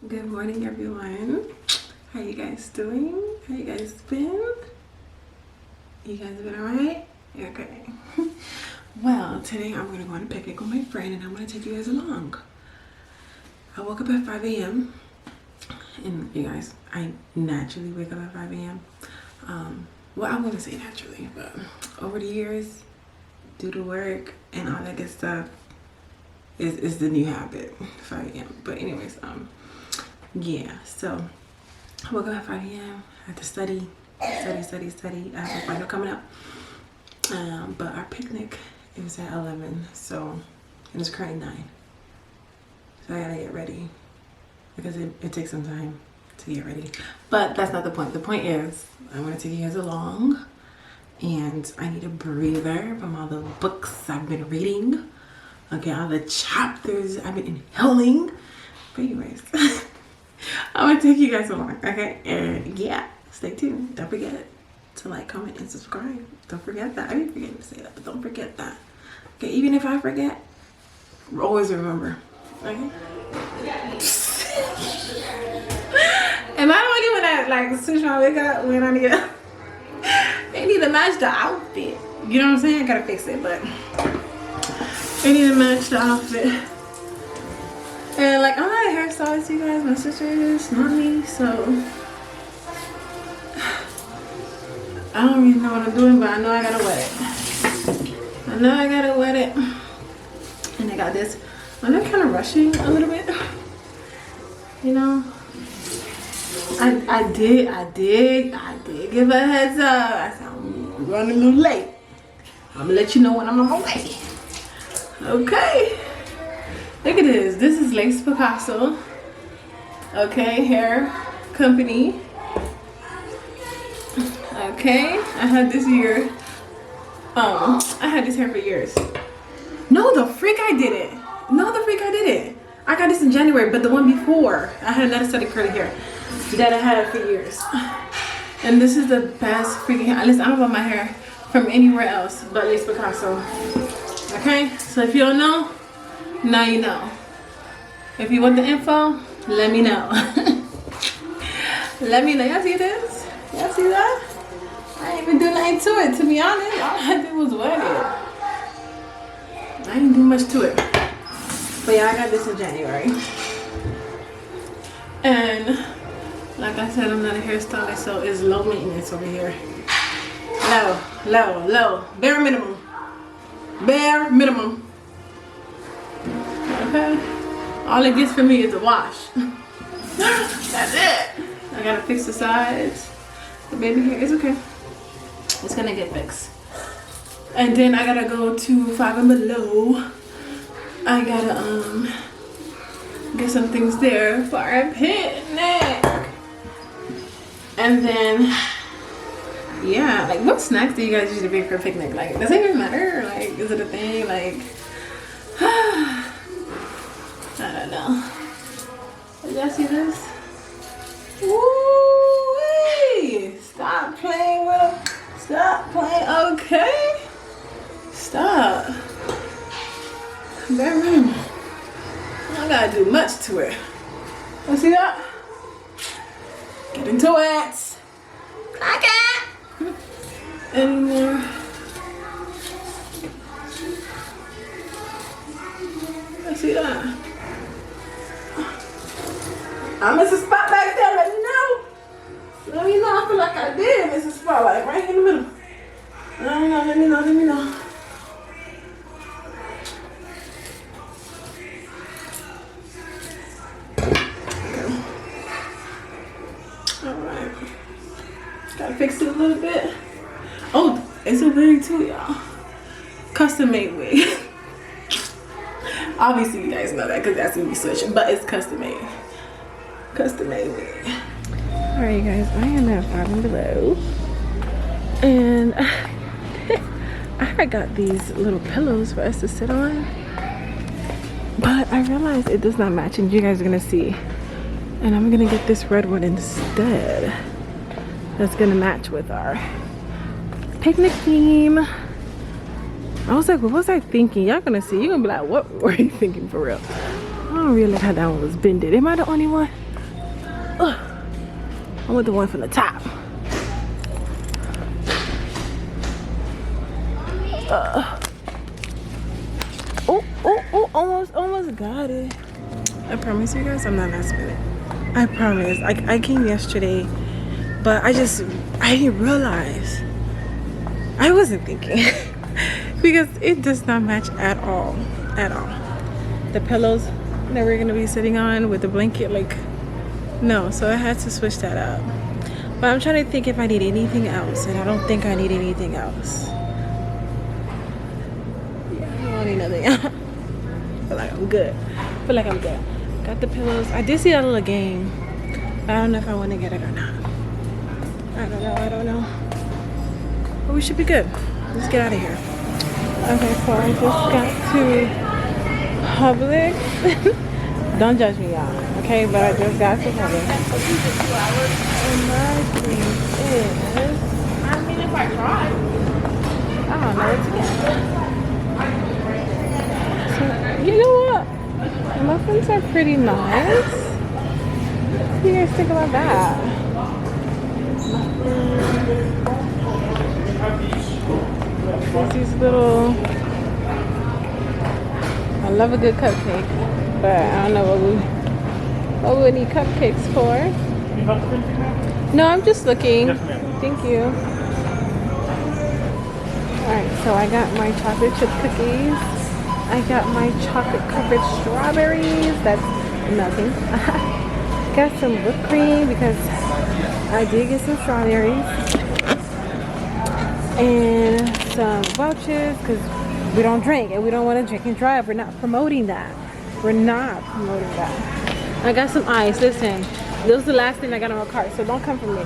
Good morning, everyone. How you guys doing? How you guys been? You guys been alright? Okay. Well, today I'm gonna go on a picnic with my friend and I'm gonna take you guys along. I woke up at 5 a.m. and you guys, I naturally wake up at 5 a.m. Well, I'm gonna say naturally, but over the years, due to work and all that good stuff, is the new habit, 5 a.m. But anyways, yeah, so I woke up at 5 a.m. I had to study. I have a final coming up. But our picnic is at 11, so, and it's currently 9. So I gotta get ready because it takes some time to get ready. But that's not the point. The point is I want to take you guys along and I need a breather from all the books I've been reading. Okay, all the chapters I've been inhaling. But anyways, I'm gonna take you guys along, okay? And yeah, stay tuned. Don't forget to like, comment, and subscribe. Don't forget that. I be forgetting to say that, but don't forget that. Okay, even if I forget, always remember. Okay? Am I the only one that like switch my wake up when I need to? They need to match the outfit. You know what I'm saying? I gotta fix it, but they need to match the outfit. And like, I'm not a hairstylist, you guys. My sister is, not me. So I don't really know what I'm doing, but I know I gotta wet it. And I got this. I'm kind of rushing a little bit. You know, I did give a heads up. I said I'm running a little late. I'm gonna let you know when I'm on my way. Okay. Look at this. This is Lace Picasso. Okay, hair company. Okay, I had this year. I had this hair for years. No, the freak I did it. I got this in January, but the one before, I had another set of curly hair that I had for years. And this is the best freaking hair. Listen, I don't want my hair from anywhere else but Lace Picasso. Okay, so if you don't know, now you know. If you want the info, let me know. Let me know. Y'all see this? Y'all see that? I ain't even do nothing to it, to be honest. All I did was wet it. I didn't do much to it. But yeah, I got this in January. And like I said, I'm not a hairstylist, so it's low maintenance over here. Low. Bare minimum. Okay? All it gets for me is a wash. That's it. I gotta fix the sides. The baby hair is okay. It's gonna get fixed. And then I gotta go to Five and Below. I gotta get some things there for our picnic. And then yeah, like what snacks do you guys usually bring for a picnic? Like, does it even matter? Like, is it a thing? Like, I don't know. Did y'all see this? Woo-wee! Stop playing with them. Stop playing. Okay. Stop. Bare minimum. I don't gotta do much to it. You see that? Get into it. Clock it. Anymore. I see that. I miss a spot back there. Let me know. Let me know. I feel like I did miss a spot, like right in the middle. Let me know. Okay. Alright. Gotta fix it a little bit. Oh, it's a wig too, y'all. Custom made wig. Obviously, you guys know that because that's gonna be switching, but it's custom made. Custom made wig. Alright, you guys, I am at Five and Below. And I got these little pillows for us to sit on. But I realized it does not match, and you guys are gonna see. And I'm gonna get this red one instead. That's gonna match with our picnic theme. I was like, what was I thinking? Y'all gonna see. You're gonna be like, what were you thinking for real? I don't really like how that one was bended. Am I the only one? I want the one from the top. Oh, almost got it. I promise you guys, I'm not last minute. I promise. I came yesterday, but I didn't realize. I wasn't thinking because it does not match at all. The pillows that we're gonna be sitting on with the blanket, like, no. So I had to switch that up. But I'm trying to think if I need anything else, and I don't think I need anything else. Yeah, I don't need nothing else. I feel like I'm good. Got the pillows. I did see that little game. I don't know if I want to get it or not. I don't know. But we should be good. Let's get out of here. Okay, so I just got to Publix. Don't judge me, y'all. Okay, but I just got to Publix. And my thing is, I mean, if I try, I don't know what to get. So, you know what? The muffins are pretty nice. What do you guys think about that? There's these little, I love a good cupcake, but I don't know what we would need cupcakes for. Any help with anything, ma'am? No, I'm just looking. Yes, ma'am. Thank you. Alright, so I got my chocolate chip cookies. I got my chocolate covered strawberries. That's melting. Got some whipped cream because I did get some strawberries. And some vouchers because we don't drink and we don't want to drink and drive. We're not promoting that. I got some ice. Listen, this was the last thing I got on my cart, so don't come for me.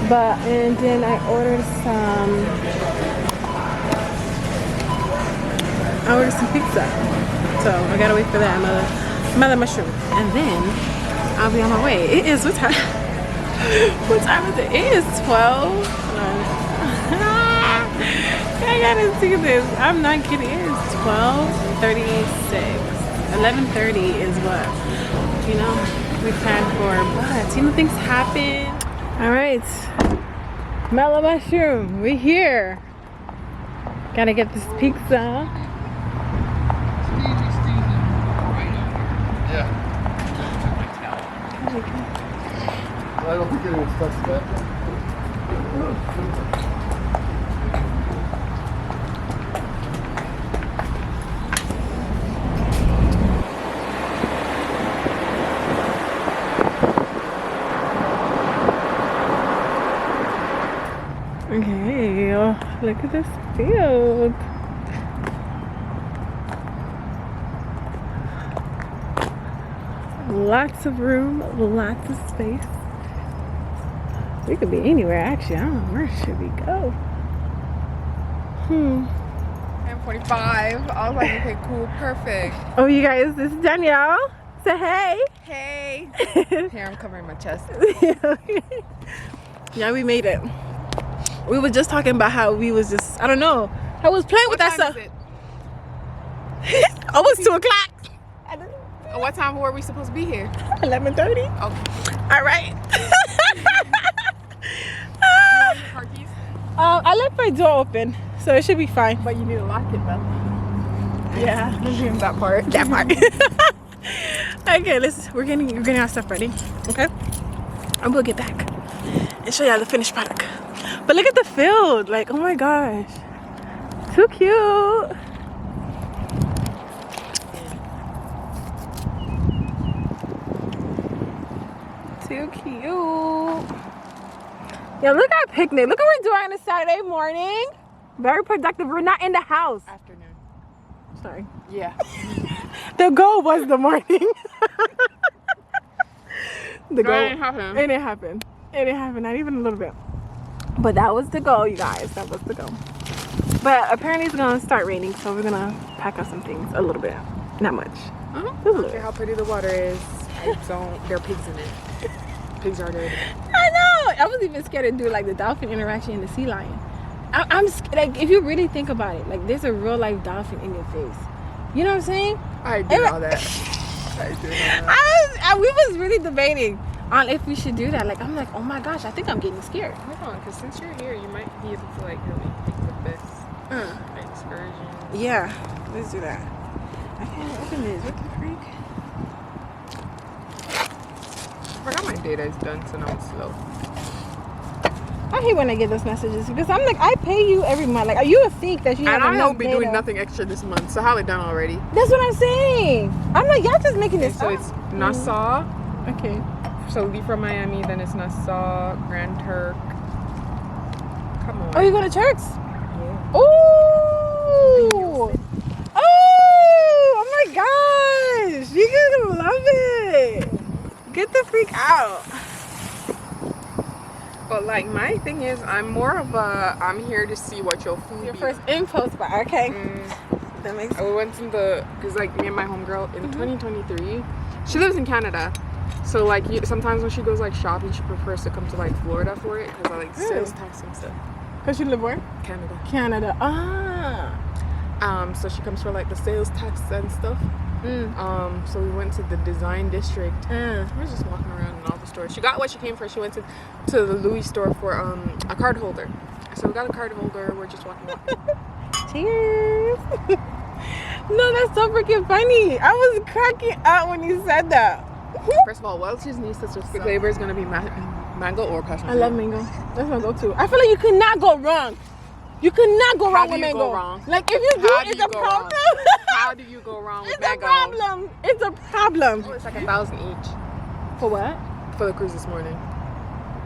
And then I ordered some pizza. So I gotta wait for that. Another mushroom. And then I'll be on my way. It is, what time? What time is it? It is 12. I gotta see this. I'm not kidding. It is 12:36. 11:30 is what, we planned for. But, things happen. All right. Mellow mushroom. We're here. Gotta get this pizza. Yeah. I don't think anyone's touched that. Okay, look at this field. Lots of room, lots of space. We could be anywhere actually. I don't know, where should we go? 10:45. I was like, okay, cool, perfect. Oh, you guys, this is Danielle. Say hey. Hey. Here, I'm covering my chest. Yeah, we made it. We were just talking about how we was just, I don't know, I was playing with that stuff. Almost 2 o'clock. What time were we supposed to be here? 11:30. Okay. All right. Car keys? I left my door open, so it should be fine. But you need to lock it though. Yeah, That part. that part. Okay, we're getting our stuff ready. Okay, and we'll get back and show y'all the finished product. But look at the field, like, oh my gosh, too cute. Too cute. Yeah, look at our picnic. Look what we're doing on a Saturday morning. Very productive. We're not in the house. Afternoon. Sorry. Yeah. The goal was the morning. The goal. It didn't happen. It didn't happen. It didn't happen. Not even a little bit. But that was the goal, you guys. That was the goal. But apparently it's gonna start raining, so we're gonna pack up some things a little bit. Not much. Just a little Look bit. how pretty the water is. There are pigs in it. Pigs are dirty. I know. I was even scared to do like the dolphin interaction and the sea lion. I'm like, if you really think about it, like there's a real life dolphin in your face. You know what I'm saying? I did all that. We was really debating. on if we should do that. Like, I'm like, oh my gosh, I think I'm getting scared. Hold on, because since you're here, you might be able to like really pick the best excursion. Yeah, let's do that. I can't open this. What the freak? I forgot my data is done, so now it's slow. I hate when I get those messages because I'm like, I pay you every month. Like, you would think that you have And I enough won't be data. doing nothing extra this month, so how it done already? That's what I'm saying. I'm like, y'all just making this So up. it's Nassau. Okay. So leave from Miami, then it's Nassau, Grand Turk. Come on. Oh, you go to Turks? Yeah. Oh! Oh my gosh! You gonna love it. Get the freak out. But like my thing is, I'm more of a I'm here to see what your food. Your be first like. info spot. Okay. That makes I went to because like me and my homegirl in 2023, she lives in Canada. So like sometimes when she goes like shopping, she prefers to come to like Florida for it because I like sales tax and stuff. Because you live where? Canada. Canada. Ah. So she comes for like the sales tax and stuff. So we went to the design district. We were just walking around in all the stores. She got what she came for. She went to the Louis store for a card holder. So we got a card holder. We're just walking. Cheers. No, that's so freaking funny. I was cracking up when you said that. First of all, Welch's new specific flavor is gonna be mango or passion I fruit. love mango. That's my go-to. I feel like you cannot go wrong. You cannot go How wrong do with you mango. go wrong? Like if you do, How do it's you a go problem. How do you go wrong with It's a mango? problem. It's a problem. Oh, it's like $1,000 each For what? for the cruise this morning.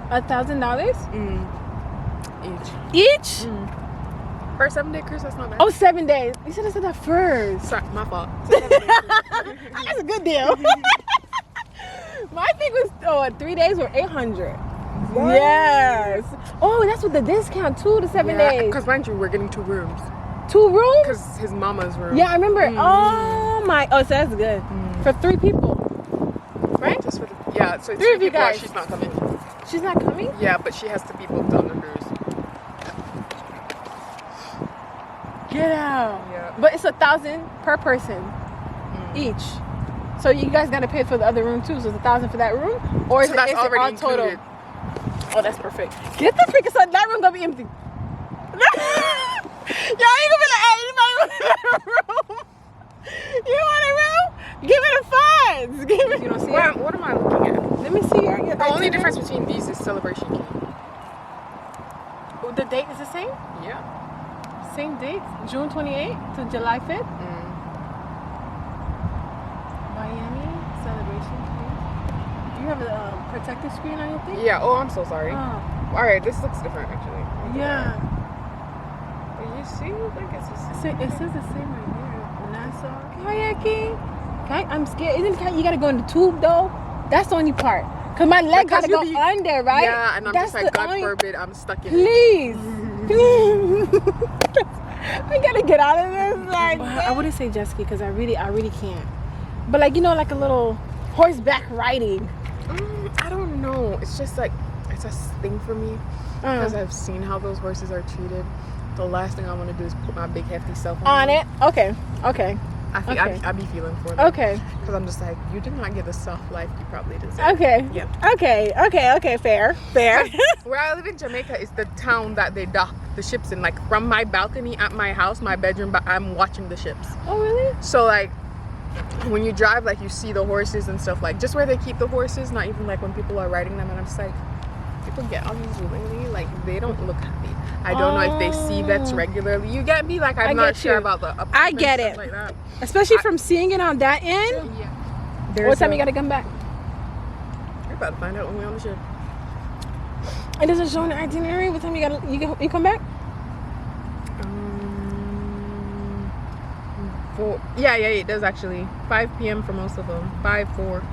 $1,000 Each. each? For a 7-day cruise, that's not bad. Oh, 7 days. You should have said that first. Sorry, my fault. That's a good deal. My thing was 3 days were 800. Yes. Oh, that's with the discount too. The 7 days. Because mind you, we're getting 2 rooms. 2 rooms? Because his mama's room. Yeah, I remember. Oh my. Oh, so that's good for 3 people, right? Just for the, yeah, so 3 of you people, guys. she's not coming. She's not coming. Yeah, but she has to be booked on the cruise. Get out. Yeah. But it's 1,000 per person each. So you guys gotta pay for the other room too. So it's 1,000 for that room, or is So it, that's is it already all total? included. Oh, that's perfect. Get the freaking son. That room gonna be empty. Y'all ain't gonna be like, hey, anybody want a room? You want a room? Give me the funds. Give me. You don't see it? What am I looking at? Let me see your. The only difference between these is Celebration Key. The date is the same. Yeah. Same date, June 28th to July 5th. Miami Celebration Key. You have a protective screen on your thing? Yeah. Oh, I'm so sorry. Oh. All right, this looks different actually. Yeah. But you see, like it's just. It says the same right here. Nassau kayaking. I'm scared. Isn't you gotta go in the tube though? That's the only part. Cause my leg Because gotta go you be- under, right? Yeah, and I'm That's just like, the God only- forbid, I'm stuck in it. Please, please. I gotta get out of this. Like, I wouldn't say jet ski because I really can't. But like like a little horseback riding. I don't know. It's just like it's a thing for me because I've seen how those horses are treated. The last thing I want to do is put my big hefty self On it. Okay. I think Okay. I be feeling for them. Okay. Because I'm just like, you did not get the soft life you probably deserve. Okay. Yep. Okay. Fair. Where I live in Jamaica is the town that they dock the ships in. Like from my balcony at my house, my bedroom, but I'm watching the ships. Oh really? So like when you drive, like you see the horses and stuff, like just where they keep the horses, not even like when people are riding them. And I'm just like, people get on these willingly, like they don't look happy. I don't know if they see vets regularly. You get me? Like I I'm not get sure you. about the I get stuff it. like that. Especially from seeing it on that end. Yeah. What time you gotta come back? We're about to find out when we're on the ship. It doesn't show in the itinerary. What time you come back? Yeah, it does actually. 5 p.m. for most of them. 4.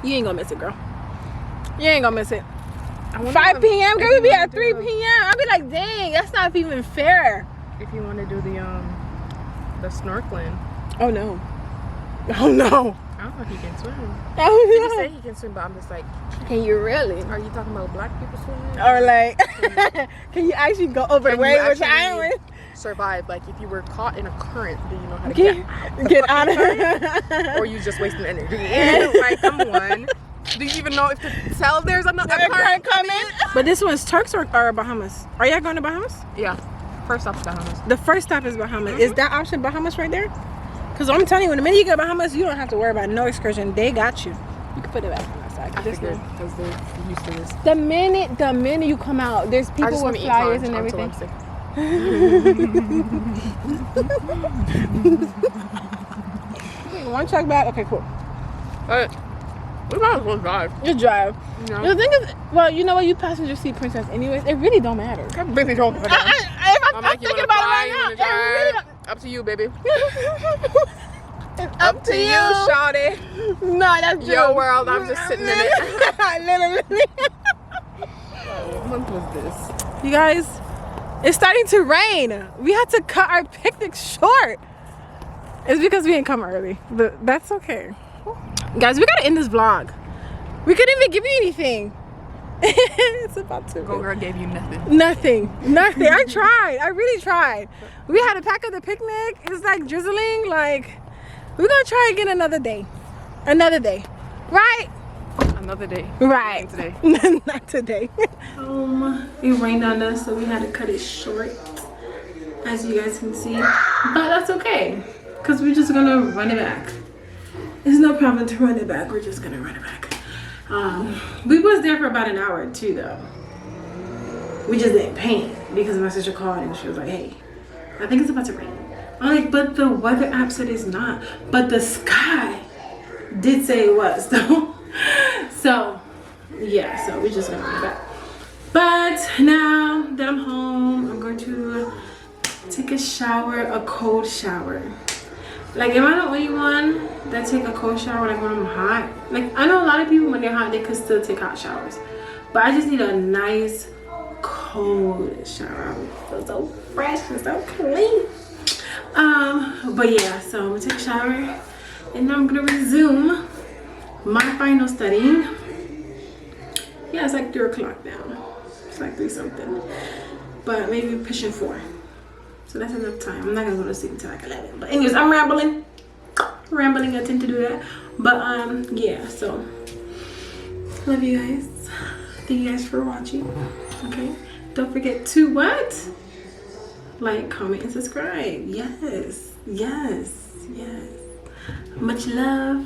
You ain't gonna miss it, girl. You ain't gonna miss it. I wonder 5 if- p.m. if Girl, we you be wanna at 3 do- p.m. I'll be like, dang, that's not even fair. If you want to do the snorkeling. Oh no. Oh no. I don't know if he can swim. He Oh say no. he can swim, but I'm just like, Can you really? are you talking about black people swimming? Or like, can you actually go over the Can you way which actually I am? survive? Like if you were caught in a current, do you know how to get out? Get out of Or you just wasting energy? Like, come on. Do you even know if to tell there's a current coming? But this one's Turks or Bahamas? Are y'all going to Bahamas? Yeah. First stop's Bahamas. The first stop is Bahamas. Is that option Bahamas right there? Because I'm telling you, the minute you get Bahamas, you don't have to worry about no excursion. They got you. You can put it back on that side. I figured because they're used to this. The minute you come out, there's people with flyers and everything. One check back. Okay, cool. Alright. We might as well drive. Just drive. No. The thing is, well, you know what? You passenger seat princess anyways. It really don't matter. I really don't matter. I'm thinking about it right now. It really Up to you, baby. It's Up to you, shawty. No, that's true. Your world, I'm just sitting in it. Literally. What month was this? You guys, it's starting to rain. We had to cut our picnic short. It's because we didn't come early, but that's okay. Guys, we gotta end this vlog. We couldn't even give you anything. It's about to. Go girl gave you nothing. Nothing. I tried. I really tried. We had to pack up the picnic. It's like drizzling. Like, we're gonna try again another day. Another day. Right? Another day. Right. Today. Not today. It rained on us, so we had to cut it short, as you guys can see. But that's okay, because we're just gonna run it back. It's no problem to run it back. We're just gonna run it back. We was there for about an hour too, though. We just didn't paint because my sister called and she was like, "Hey, I think it's about to rain." I'm like, "But the weather app said it's not." But the sky did say it was, though. So yeah, so we're just gonna run it back. But now that I'm home, I'm going to take a shower, a cold shower. Like, am I the only one that take a cold shower like when I'm hot? Like, I know a lot of people when they're hot they can still take hot showers, but I just need a nice cold shower. I feel so fresh and so clean. But yeah, so I'm gonna take a shower and I'm gonna resume my final studying. Yeah, it's like 3 o'clock now. It's like 3 something, but maybe pushing 4. So that's enough time. I'm not gonna go to sleep until like 11. But anyways, I'm rambling. I tend to do that. But yeah, so love you guys. Thank you guys for watching. Okay. Don't forget to what? Like, comment, and subscribe. Yes. Much love.